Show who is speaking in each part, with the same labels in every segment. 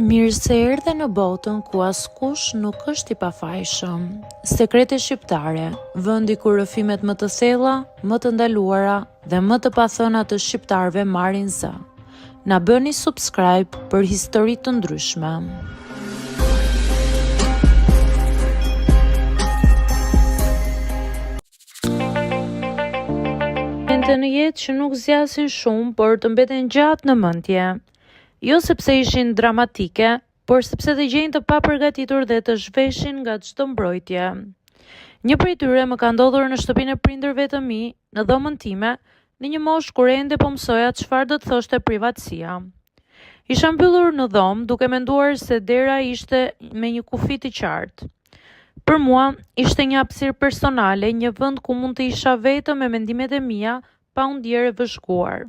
Speaker 1: Mirë se erdhe në botën ku askush nuk është i pafajshëm. Sekrete shqiptare, vendi ku rrëfimet më të thella, më të ndaluara dhe më të pathëna të shqiptarëve marrin zë. Na bëni subscribe për histori të ndryshme. Momente në jetë që nuk zgjasin shumë, por të mbeten gjatë në mendje. Jo sepse ishin dramatike, por sepse të gjejnë të papërgatitur dhe të zhveshin nga çdo mbrojtje. Një prej tyre më ka ndodhur në shtëpinë e prindërve të mi, në dhomën time, në një moshë kur ende po mësoja çfarë do të thoshte privatësia. Isha mbyllur në dhomë duke menduar se dera ishte me një kufi të qartë. Për mua ishte një hapësirë personale, një vend ku mund të isha vetëm me mendimet e mia, pa u ndjerë e vëzhguar.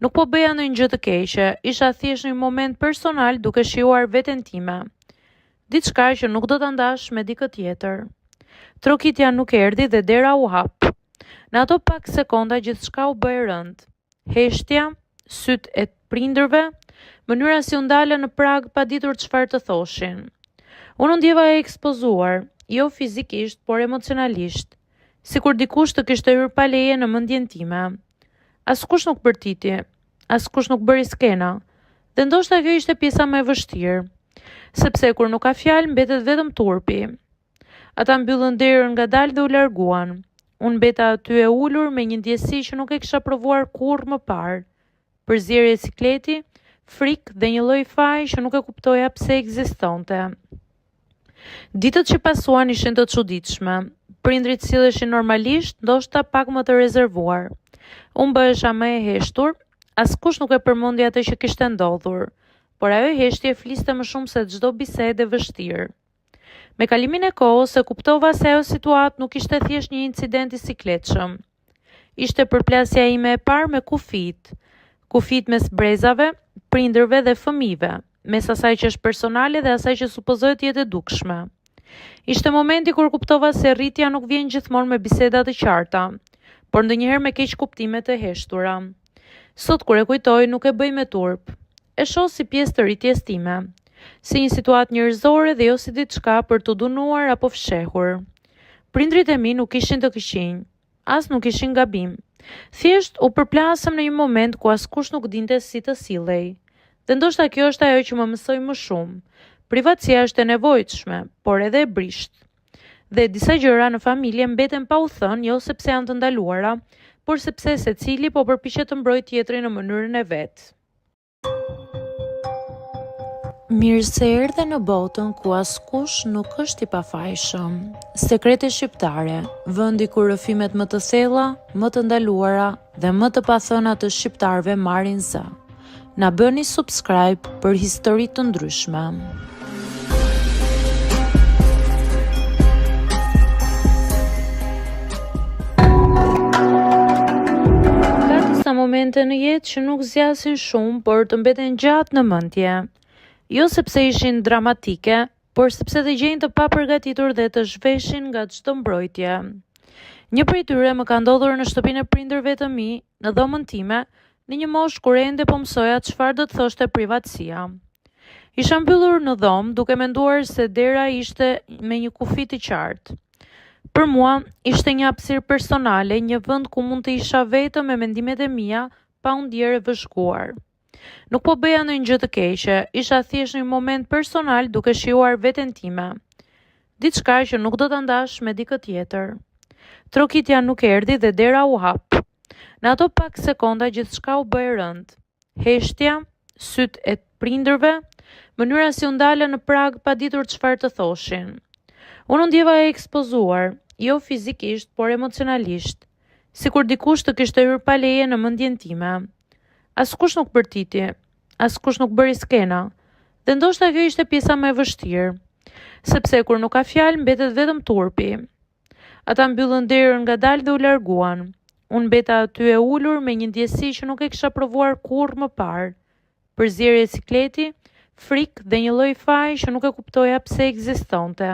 Speaker 1: Nuk po bëja ndonjë gjë të keqe, isha thjesht në një moment personal duke shijuar veten time. Diçka që nuk do ta ndash me dikë tjetër. Trokitja nuk erdhi dhe dera u hap. Në ato pak sekonda gjithçka u bë e rënd. Heshtja, sytë e prindërve, mënyra si u ndalën në prag pa ditur çfarë të thoshin. Unë ndjeva e ekspozuar, jo fizikisht, por emocionalisht, sikur dikush të kishte hyrë pa leje në mendjen time. Askush nuk bërtiti, askush nuk bëri skena, dhe ndoshta kjo ishte pjesa më e vështirë, sepse kur nuk ka fjalë mbetet vetëm turpi. Ata mbyllën derën ngadalë dhe u larguan. Unë mbeta aty e ulur me një ndjesi që nuk e kisha provuar kurrë më parë. Përzierje sikleti, frikë dhe një lloj faji që nuk e kuptoja pse ekzistonte. Ditët që pasuan ishin të çuditshme. Prindrit silleshin normalisht, ndoshta pak më të rezervuar. Unë bëhesha më e heshtur, askush nuk e përmendi atë që kishte ndodhur, por ajo heshtje fliste më shumë se çdo bisedë e vështirë. Me kalimin e kohës e kuptova se ajo situatë nuk ishte thjesht një incident i sikletshëm. Ishte përplasja ime e parë me kufit mes brezave, prindërve dhe fëmijëve, mes asaj që është personale dhe asaj që supozohet të jetë e dukshme. Ishte momenti kur kuptova se rritja nuk vjen gjithmonë me biseda të qarta, por ndonjëherë me keq kuptime të heshtura. Sot kur e kujtoj nuk e bëj me turp. E shoh si pjesë të rritjes time, si një situatë njerëzore dhe jo si diçka për të dënuar apo fshehur. Prindrit e mi nuk ishin të këqinj, as nuk ishin gabim. Thjesht u përplasëm në një moment ku askush nuk dinte si të sillej. Dhe ndoshta kjo është ajo që më mësoi më shumë. Privatësia është e nevojshme, por edhe e brisht. Dhe disa gjëra në familje mbeten pa u thënë, jo sepse janë të ndaluara, por sepse secili po përpiqet të mbrojë tjetrin në mënyrën e vet. Mirë se erdhe në botën ku askush nuk është i pafajshëm. Sekrete shqiptare, vendi ku rrëfimet më të thella, më të ndaluara dhe më të pathëna të shqiptarëve marrin zë. Na bëni subscribe për histori të ndryshme. Momente në jetë që nuk zgjasin shumë, por të mbeten gjatë në mendje. Jo sepse ishin dramatike, por sepse të gjejnë të papërgatitur dhe të zhveshin nga çdo mbrojtje. Një prej tyre më ka ndodhur në shtëpinë e prindërve të mi, në dhomën time, në një moshë kur ende po mësoja çfarë do të thoshte privatësia. Isha mbyllur në dhomë duke menduar se dera ishte me një kufi të qartë. Për mua ishte një hapësirë personale, një vend ku mund të isha vetëm me mendimet e mia, pa u ndjerë e vëzhguar. Nuk po bëja ndonjë gjë të keqe, isha thjesht në një moment personal duke shijuar veten time. Diçka që nuk do ta ndash me dikë tjetër. Trokitja nuk erdhi dhe dera u hap. Në ato pak sekonda gjithçka u bë e rënd. Heshtja, sytë e prindërve, mënyra si u ndalën në prag pa ditur çfarë të thoshin. Unë ndjeva e ekspozuar, jo fizikisht, por emocionalisht, sikur dikush të kishte hyrë pa leje në mendjen time. Askush nuk bërtiti, askush nuk bëri skena, dhe ndoshta kjo ishte pjesa më e vështirë, sepse kur nuk ka fjalë mbetet vetëm turpi. Ata mbyllën derën ngadalë dhe u larguan. Unë mbeta aty e ulur me një ndjesi që nuk e kisha provuar kurrë më parë. Përzierje sikleti, frikë dhe një lloj faji që nuk e kuptoja pse ekzistonte.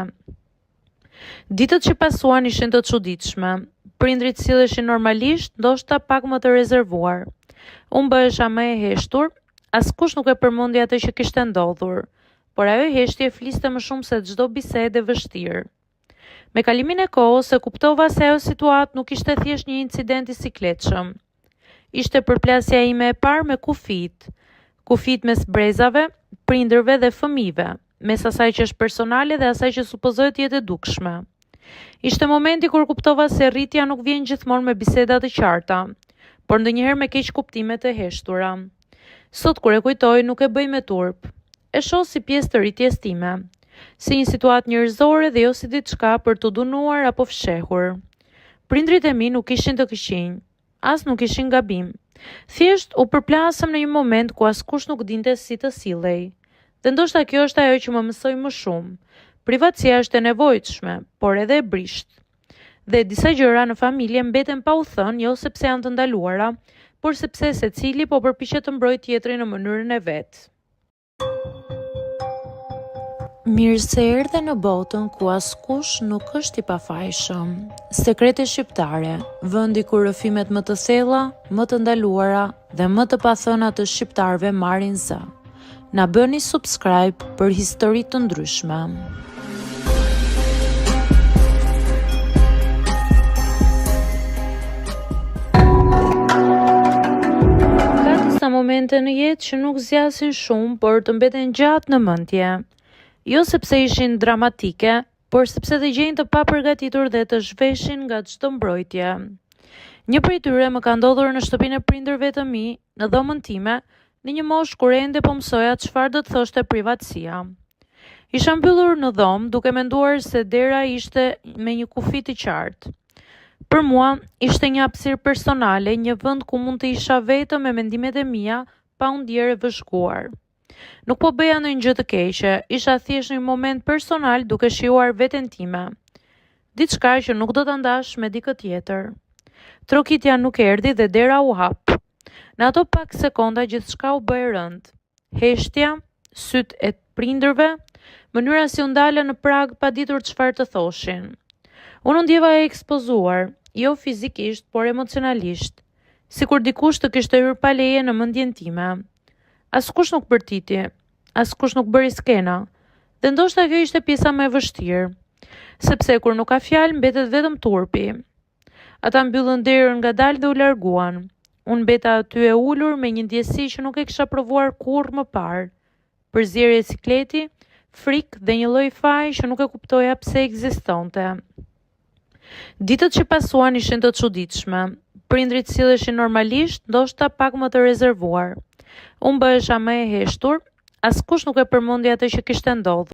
Speaker 1: Ditët që pasuan ishin të çuditshme. Prindrit silleshin normalisht, ndoshta pak më të rezervuar. Unë bëhesha më e heshtur, askush nuk e përmendi atë që kishte ndodhur, por ajo heshtje fliste më shumë se çdo bisedë e vështirë. Me kalimin e kohës e kuptova se ajo situatë nuk ishte thjesht një incident i sikletshëm. Ishte përplasja ime e parë me kufit mes brezave, prindërve dhe fëmijëve, mes asaj që është personale dhe asaj që supozohet të jetë e dukshme. Ishte momenti kur kuptova se rritja nuk vjen gjithmonë me biseda të qarta, por ndonjëherë me keq kuptime të heshtura. Sot kur e kujtoj nuk e bëj me turp. E shoh si pjesë të rritjes time, si një situatë njerëzore dhe jo si diçka për të dënuar apo fshehur. Prindrit e mi nuk ishin të këqinj, as nuk ishin gabim. Thjesht u përplasëm në një moment ku askush nuk dinte si të sillej. Dhe ndoshta kjo është ajo që më mësoi më shumë. Privatësia është e nevojshme, por edhe e brisht. Dhe disa gjëra në familje mbeten pa u thënë, jo sepse janë të ndaluara, por sepse secili po përpiqet të mbrojë tjetrin në mënyrën e vet. Mirë se erdhe në botën ku askush nuk është i pafajshëm. Sekrete shqiptare, vendi ku rrëfimet më të thella, më të ndaluara dhe më të pathëna të shqiptarëve marrin zë. Na bëni subscribe për histori të ndryshme. Ka disa momente në jetë që nuk zgjasin shumë, por të mbeten gjatë në mendje. Jo sepse ishin dramatike, por sepse të gjejnë të papërgatitur dhe të zhveshin nga çdo mbrojtje. Një prej tyre më ka ndodhur në shtëpinë e prindërve të mi, në dhomën time, në një moshë kur ende po mësoja çfarë do të thoshte privatësia. Isha mbyllur në dhomë duke menduar se dera ishte me një kufi të qartë. Për mua ishte një hapësirë personale, një vend ku mund të isha vetëm me mendimet e mia, pa u ndjerë e vëzhguar. Nuk po bëja ndonjë gjë të keqe, isha thjesht në një moment personal duke shijuar veten time. Diçka që nuk do ta ndash me dikë tjetër. Trokitja nuk erdhi dhe dera u hap. Në ato pak sekonda gjithçka u bë e rënd. Heshtja, sytë e prindërve, mënyra si u ndalën në prag pa ditur çfarë të thoshin. Unë ndjeva e ekspozuar, jo fizikisht, por emocionalisht, sikur dikush të kishte hyrë pa leje në mendjen time. Askush nuk bërtiti, askush nuk bëri skena, dhe ndoshta kjo ishte pjesa më e vështirë, sepse kur nuk ka fjalë mbetet vetëm turpi. Ata mbyllën derën ngadalë dhe u larguan. Unë mbeta aty e ulur me një ndjesi që nuk e kisha provuar kurrë më parë. Përzierje sikleti, frikë dhe një lloj faji që nuk e kuptoja pse ekzistonte. Ditët që pasuan ishin të çuditshme. Prindrit silleshin normalisht, ndoshta pak më të rezervuar. Unë bëhesha më e heshtur, askush nuk e përmendi atë që kishte ndodhur.